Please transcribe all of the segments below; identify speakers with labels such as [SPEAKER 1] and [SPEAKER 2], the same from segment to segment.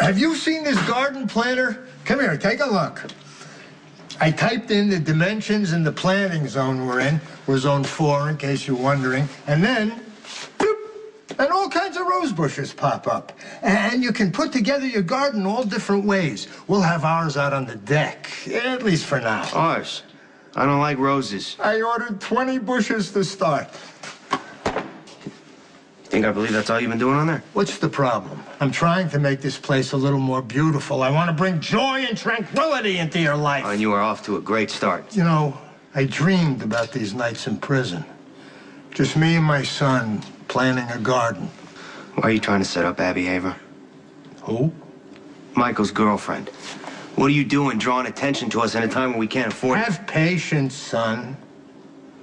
[SPEAKER 1] Have you seen this garden planner? Come here, take a look. I typed in the dimensions in the planting zone we're in. We're zone 4, in case you're wondering. And then, bloop, and all kinds of rose bushes pop up. And you can put together your garden all different ways. We'll have ours out on the deck, at least for now.
[SPEAKER 2] Ours? I don't like roses.
[SPEAKER 1] I ordered 20 bushes to start.
[SPEAKER 2] You think I believe that's all you've been doing on there?
[SPEAKER 1] What's the problem? I'm trying to make this place a little more beautiful. I want to bring joy and tranquility into your life.
[SPEAKER 2] And you are off to a great start.
[SPEAKER 1] You know, I dreamed about these nights in prison. Just me and my son planting a garden.
[SPEAKER 2] Why are you trying to set up Abby Haver?
[SPEAKER 1] Who?
[SPEAKER 2] Michael's girlfriend. What are you doing drawing attention to us at a time when we can't afford it?
[SPEAKER 1] Have patience, son.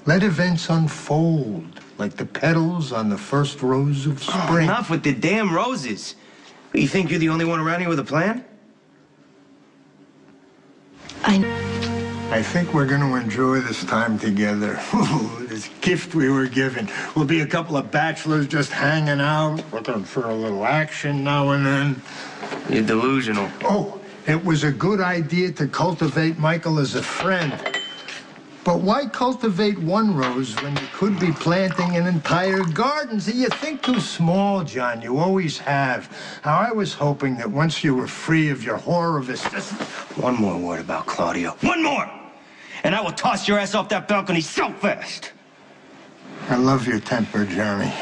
[SPEAKER 1] Let events unfold like the petals on the first rose of spring.
[SPEAKER 2] Enough with the damn roses. You think you're the only one around here with a plan?
[SPEAKER 1] I think we're going to enjoy this time together. This gift we were given. We'll be a couple of bachelors just hanging out, looking for a little action now and then.
[SPEAKER 2] You're delusional.
[SPEAKER 1] Oh, it was a good idea to cultivate Michael as a friend. But why cultivate one rose when you could be planting an entire garden? See, you think too small, John. You always have. Now, I was hoping that once you were free of your horror of this...
[SPEAKER 2] One more word about Claudia. One more! And I will toss your ass off that balcony so fast!
[SPEAKER 1] I love your temper, Johnny.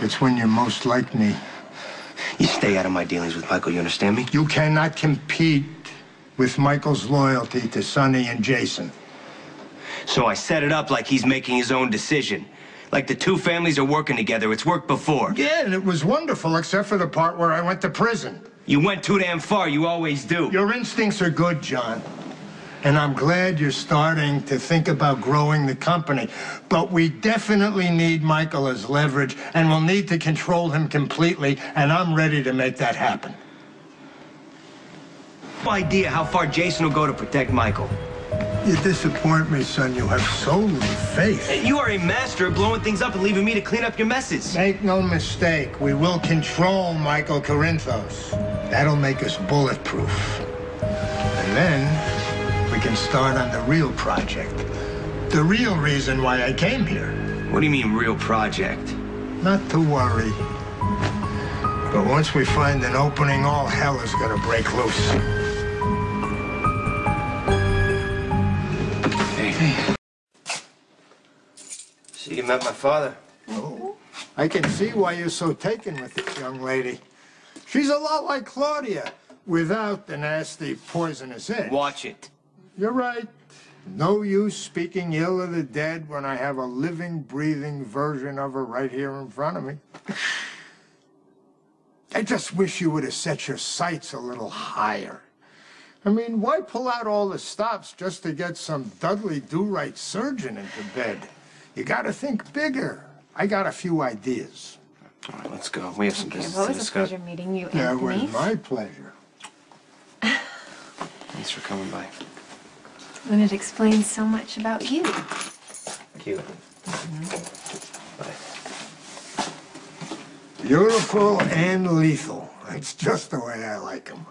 [SPEAKER 1] It's when you're most like me.
[SPEAKER 2] You stay out of my dealings with Michael, you understand me?
[SPEAKER 1] You cannot compete with Michael's loyalty to Sonny and Jason.
[SPEAKER 2] So I set it up like he's making his own decision. Like the two families are working together. It's worked before.
[SPEAKER 1] Yeah, and it was wonderful, except for the part where I went to prison.
[SPEAKER 2] You went too damn far. You always do.
[SPEAKER 1] Your instincts are good, John. And I'm glad you're starting to think about growing the company. But we definitely need Michael as leverage, and we'll need to control him completely, and I'm ready to make that happen.
[SPEAKER 2] No idea how far Jason will go to protect Michael.
[SPEAKER 1] You disappoint me, son. You have so little faith.
[SPEAKER 2] You are a master at blowing things up and leaving me to clean up your messes.
[SPEAKER 1] Make no mistake, we will control Michael Corinthos. That'll make us bulletproof. And then we can start on the real project. The real reason why I came here.
[SPEAKER 2] What do you mean, real project?
[SPEAKER 1] Not to worry. But once we find an opening, all hell is gonna break loose.
[SPEAKER 2] So you met my father?
[SPEAKER 1] Oh, I can see why you're so taken with this young lady. She's a lot like Claudia, without the nasty poisonous edge.
[SPEAKER 2] Watch it.
[SPEAKER 1] You're right. No use speaking ill of the dead when I have a living, breathing version of her right here in front of me. I just wish you would have set your sights a little higher. I mean, why pull out all the stops just to get some Dudley do-right surgeon into bed? You gotta think bigger. I got a few ideas.
[SPEAKER 2] All right, let's go. We have some business
[SPEAKER 3] Well,
[SPEAKER 2] to
[SPEAKER 3] it was a
[SPEAKER 2] discuss.
[SPEAKER 3] pleasure meeting you,
[SPEAKER 1] Yeah, it
[SPEAKER 3] Anthony.
[SPEAKER 1] was my pleasure.
[SPEAKER 2] Thanks for coming by.
[SPEAKER 3] And it explains so much about you.
[SPEAKER 2] Thank you. Bye.
[SPEAKER 1] Beautiful and lethal. That's just the way I like them.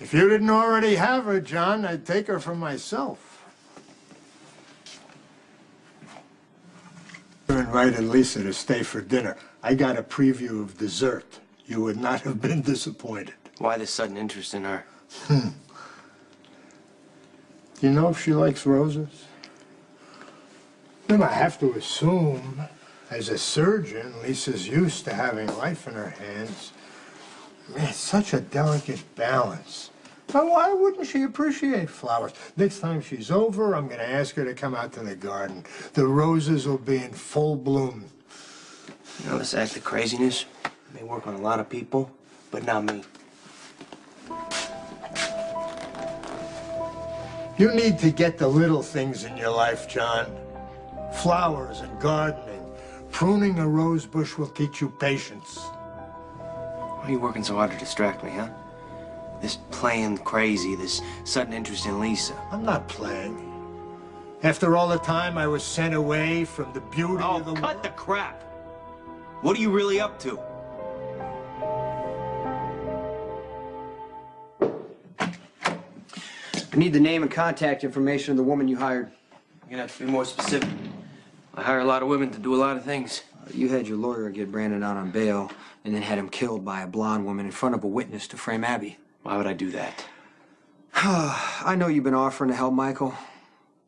[SPEAKER 1] If you didn't already have her, John, I'd take her for myself. You invited Lisa to stay for dinner. I got a preview of dessert. You would not have been disappointed.
[SPEAKER 2] Why this sudden interest in her?
[SPEAKER 1] Do you know if she likes roses? Then I have to assume, as a surgeon, Lisa's used to having life in her hands. Man, it's such a delicate balance. But why wouldn't she appreciate flowers? Next time she's over, I'm going to ask her to come out to the garden. The roses will be in full bloom.
[SPEAKER 2] You know, this act of craziness may work on a lot of people, but not me.
[SPEAKER 1] You need to get the little things in your life, John. Flowers and gardening. Pruning a rose bush will teach you patience.
[SPEAKER 2] Why are you working so hard to distract me, huh? This playing crazy, this sudden interest in Lisa.
[SPEAKER 1] I'm not playing. After all the time I was sent away from the beauty of the world.
[SPEAKER 2] Oh, cut the crap! What are you really up to?
[SPEAKER 4] I need the name and contact information of the woman you hired.
[SPEAKER 2] You're gonna have to be more specific. I hire a lot of women to do a lot of things.
[SPEAKER 4] You had your lawyer get Brandon out on bail and then had him killed by a blonde woman in front of a witness to frame Abby.
[SPEAKER 2] Why would I do that?
[SPEAKER 4] I know you've been offering to help Michael,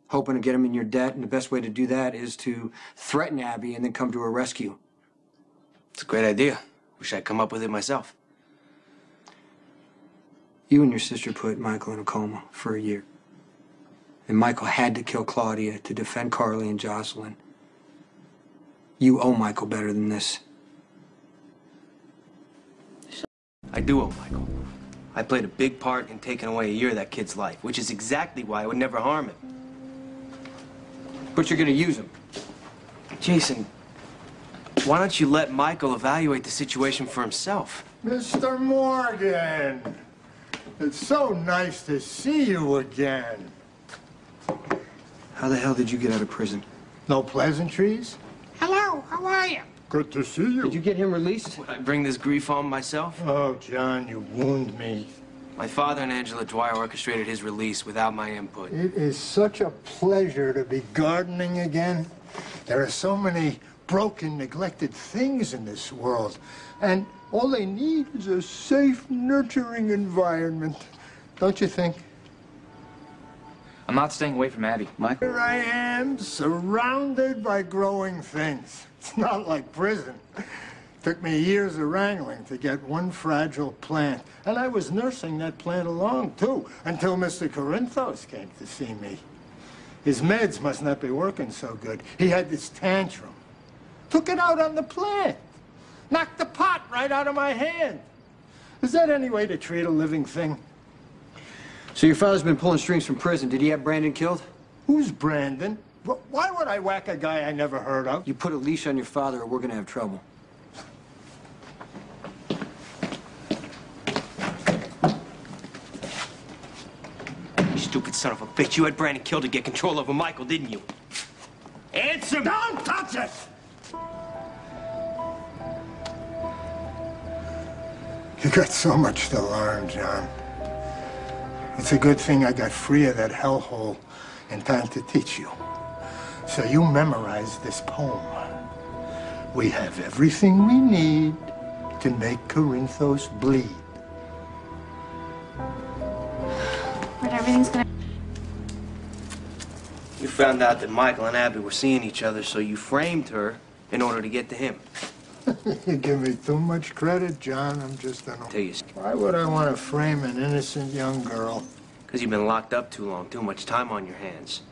[SPEAKER 4] hoping to get him in your debt, and the best way to do that is to threaten Abby and then come to her rescue.
[SPEAKER 2] It's a great idea. Wish I'd come up with it myself.
[SPEAKER 4] You and your sister put Michael in a coma for a year. And Michael had to kill Claudia to defend Carly and Jocelyn. You owe Michael better than this.
[SPEAKER 2] I do owe Michael. I played a big part in taking away a year of that kid's life, which is exactly why I would never harm him.
[SPEAKER 4] But you're gonna use him.
[SPEAKER 2] Jason, why don't you let Michael evaluate the situation for himself?
[SPEAKER 1] Mr. Morgan, it's so nice to see you again.
[SPEAKER 4] How the hell did you get out of prison?
[SPEAKER 1] No pleasantries? Hello, how are you? Good to see you.
[SPEAKER 4] Did you get him released?
[SPEAKER 2] Would I bring this grief on myself?
[SPEAKER 1] Oh, John, you wound me.
[SPEAKER 2] My father and Angela Dwyer orchestrated his release without my input.
[SPEAKER 1] It is such a pleasure to be gardening again. There are so many broken, neglected things in this world, and all they need is a safe, nurturing environment. Don't you think?
[SPEAKER 5] I'm not staying away from Abby.
[SPEAKER 4] Michael?
[SPEAKER 1] Here I am, surrounded by growing things. It's not like prison. Took me years of wrangling to get one fragile plant. And I was nursing that plant along, too, until Mr. Corinthos came to see me. His meds must not be working so good. He had this tantrum. Took it out on the plant. Knocked the pot right out of my hand. Is that any way to treat a living thing?
[SPEAKER 4] So your father's been pulling strings from prison. Did he have Brandon killed?
[SPEAKER 1] Who's Brandon? Why would I whack a guy I never heard of?
[SPEAKER 4] You put a leash on your father or we're gonna have trouble.
[SPEAKER 2] You stupid son of a bitch. You had Brandon killed to get control over Michael, didn't you? Answer me!
[SPEAKER 1] Don't touch it! You got so much to learn, John. It's a good thing I got free of that hellhole in time to teach you. So you memorize this poem. We have everything we need to make Corinthos bleed.
[SPEAKER 3] But everything's gonna...
[SPEAKER 2] You found out that Michael and Abby were seeing each other, so you framed her in order to get to him.
[SPEAKER 1] You give me too much credit, John. I'm just an...
[SPEAKER 2] Tell you,
[SPEAKER 1] Why would I want to frame an innocent young girl?
[SPEAKER 2] because you've been locked up too long, too much time on your hands.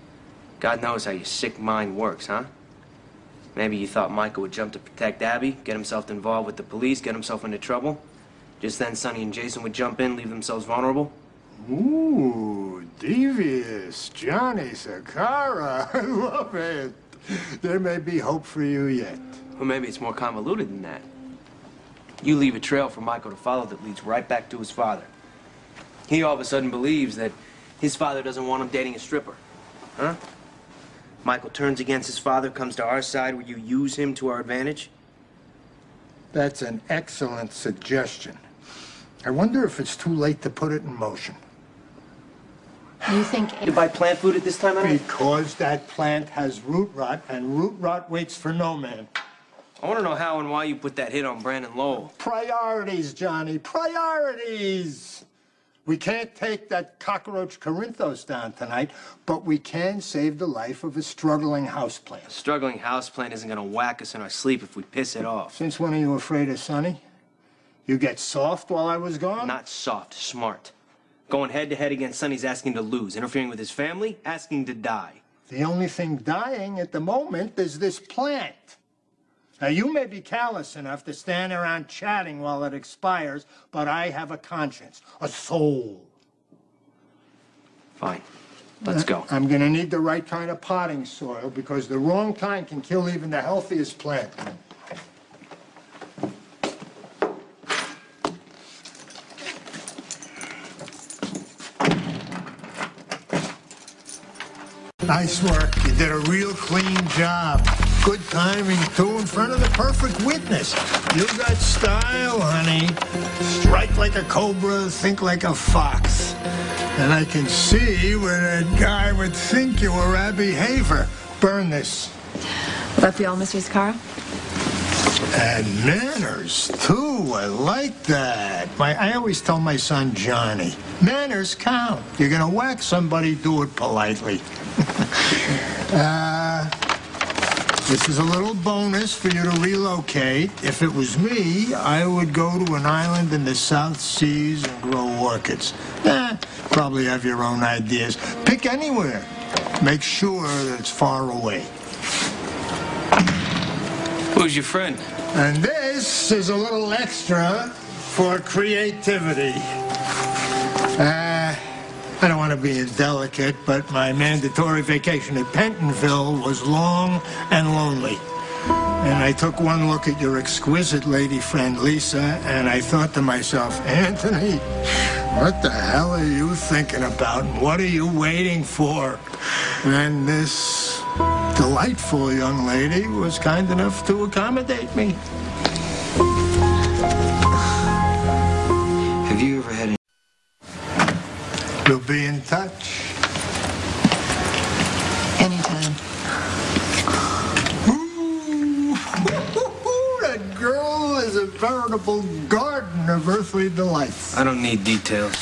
[SPEAKER 2] God knows how your sick mind works, huh? Maybe you thought Michael would jump to protect Abby, get himself involved with the police, get himself into trouble. Just then Sonny and Jason would jump in, leave themselves vulnerable.
[SPEAKER 1] Ooh, devious. Johnny Zacchara. I love it. There may be hope for you yet.
[SPEAKER 2] Or maybe it's more convoluted than that. You leave a trail for Michael to follow that leads right back to his father. He all of a sudden believes that his father doesn't want him dating a stripper. Huh? Michael turns against his father, comes to our side where you use him to our advantage.
[SPEAKER 1] That's an excellent suggestion. I wonder if it's too late to put it in motion.
[SPEAKER 3] You think...
[SPEAKER 2] You buy plant food at this time of night?
[SPEAKER 1] Because that plant has root rot, and root rot waits for no man.
[SPEAKER 2] I want to know how and why you put that hit on Brandon Lowell.
[SPEAKER 1] Priorities, Johnny, priorities. We can't take that cockroach Corinthos down tonight, but we can save the life of a struggling houseplant.
[SPEAKER 2] A struggling houseplant isn't going to whack us in our sleep if we piss it off.
[SPEAKER 1] Since when are you afraid of Sonny? You get soft while I was gone?
[SPEAKER 2] Not soft, smart. Going head to head against Sonny's asking to lose, interfering with his family, asking to die.
[SPEAKER 1] The only thing dying at the moment is this plant. Now, you may be callous enough to stand around chatting while it expires, but I have a conscience, a soul.
[SPEAKER 2] Fine. Let's go.
[SPEAKER 1] I'm gonna need the right kind of potting soil because the wrong kind can kill even the healthiest plant. Nice work. You did a real clean job. Good timing, too, in front of the perfect witness. You got style, honey. Strike like a cobra, think like a fox. And I can see where that guy would think you were Abby Haver. Burn this.
[SPEAKER 6] Will that be all, Mr. Zacchara?
[SPEAKER 1] And manners, too. I like that. I always tell my son Johnny, manners count. You're going to whack somebody, do it politely. This is a little bonus for you to relocate. If it was me, I would go to an island in the South Seas and grow orchids. Probably have your own ideas. Pick anywhere. Make sure that it's far away.
[SPEAKER 2] Who's your friend?
[SPEAKER 1] And this is a little extra for creativity. I don't want to be indelicate, but my mandatory vacation at Pentonville was long and lonely. And I took one look at your exquisite lady friend, Lisa, and I thought to myself, Anthony, what the hell are you thinking about? And what are you waiting for? And this delightful young lady was kind enough to accommodate me.
[SPEAKER 4] Have you ever had any...
[SPEAKER 1] We'll be in touch.
[SPEAKER 6] Anytime.
[SPEAKER 1] Ooh, that girl is a veritable garden of earthly delights.
[SPEAKER 2] I don't need details.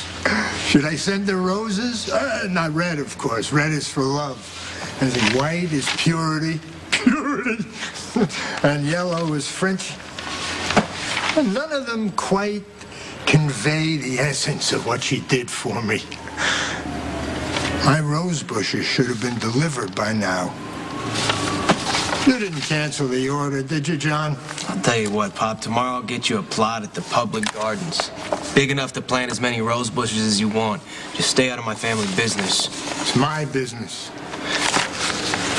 [SPEAKER 1] Should I send her roses? Not red, of course. Red is for love. And the white is purity. Purity. And yellow is French. And none of them quite convey the essence of what she did for me. My rose bushes should have been delivered by now. You didn't cancel the order, did you, John?
[SPEAKER 2] I'll tell you what, Pop. Tomorrow I'll get you a plot at the public gardens. Big enough to plant as many rose bushes as you want. Just stay out of my family business.
[SPEAKER 1] It's my business.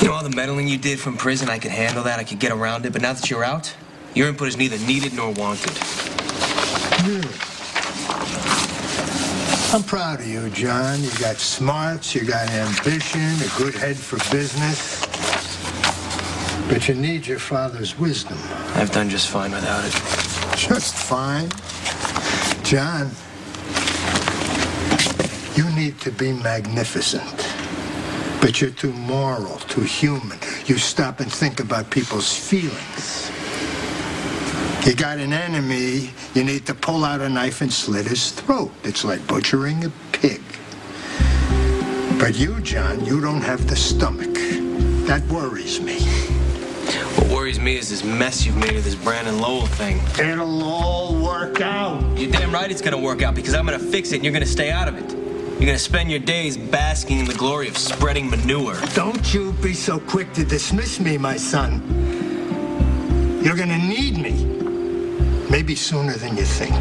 [SPEAKER 2] You know, all the meddling you did from prison, I could handle that. I could get around it. But now that you're out, your input is neither needed nor wanted.
[SPEAKER 1] Really? I'm proud of you, John. You got smarts, you got ambition, a good head for business. But you need your father's wisdom.
[SPEAKER 2] I've done just fine without it.
[SPEAKER 1] Just fine. John, you need to be magnificent. But you're too moral, too human. You stop and think about people's feelings. You got an enemy, you need to pull out a knife and slit his throat. It's like butchering a pig. But you, John, you don't have the stomach. That worries me.
[SPEAKER 2] What worries me is this mess you've made of this Brandon Lowell thing.
[SPEAKER 1] It'll all work out.
[SPEAKER 2] You're damn right it's gonna work out because I'm gonna fix it and you're gonna stay out of it. You're gonna spend your days basking in the glory of spreading manure.
[SPEAKER 1] Don't you be so quick to dismiss me, my son. You're gonna need me. Maybe sooner than you think.